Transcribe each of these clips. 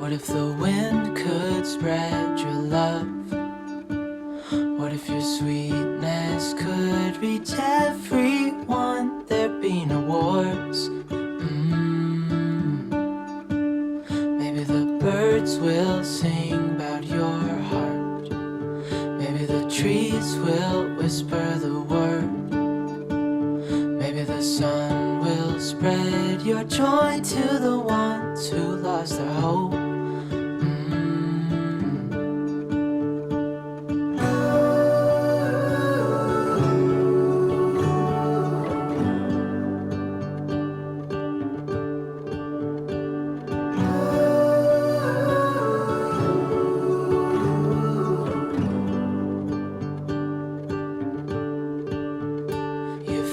What if the wind could spread your love? What if your sweetness could reach everyone? There'd be no wars. Maybe the birds will sing about your heart. Maybe the trees will whisper the word. Maybe the sun will spread your joy to the ones who lost their hope.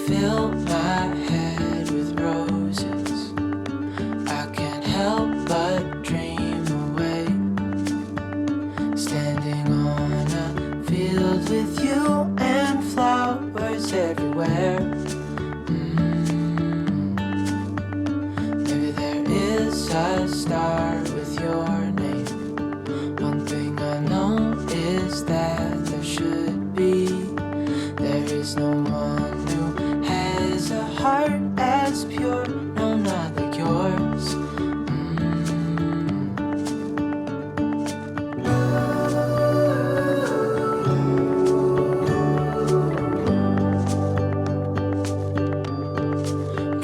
Fill my head with roses. I can't help but dream away. Standing on a field with you and flowers everywhere. Maybe there is a star with your name. One thing I know is that there should be. There is no one a heart as pure, no, not like yours.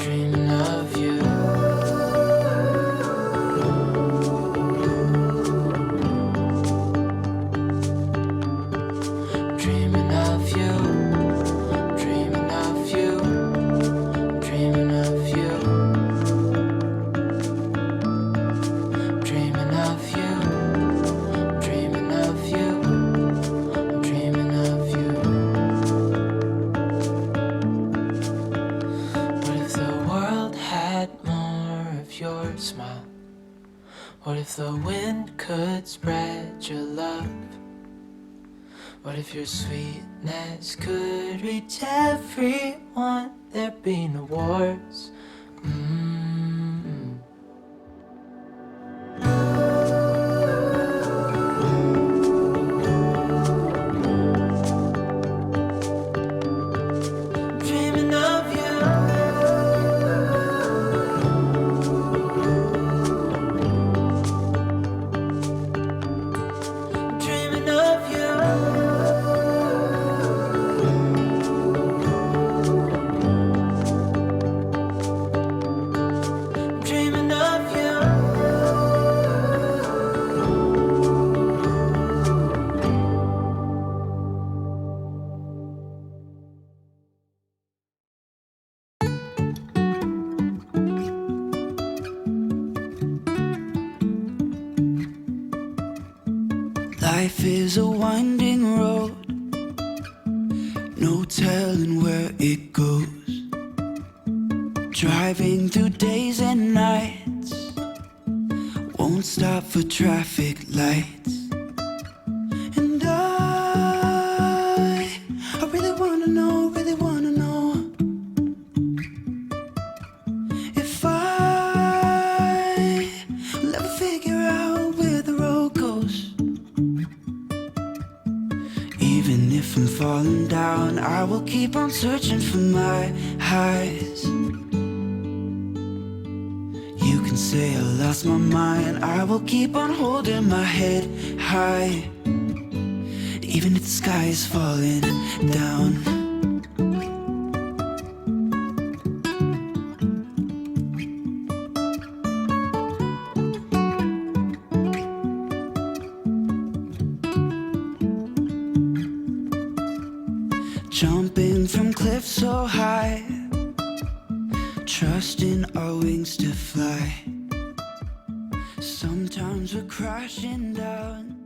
Dreaming of you. Dreaming of you. Smile. What if the wind could spread your love? What if your sweetness could reach everyone? There'd be no wars. Life is a winding road, no telling where it goes. Driving through days and nights, won't stop for traffic lights. And I really wanna know, if I will ever figure out where the road goes. Even if I'm falling down, I will keep on searching for my highs. You can say I lost my mind, I will keep on holding my head high. Even if the sky is falling down. Jumping from cliffs so high, trusting our wings to fly. Sometimes we're crashing down.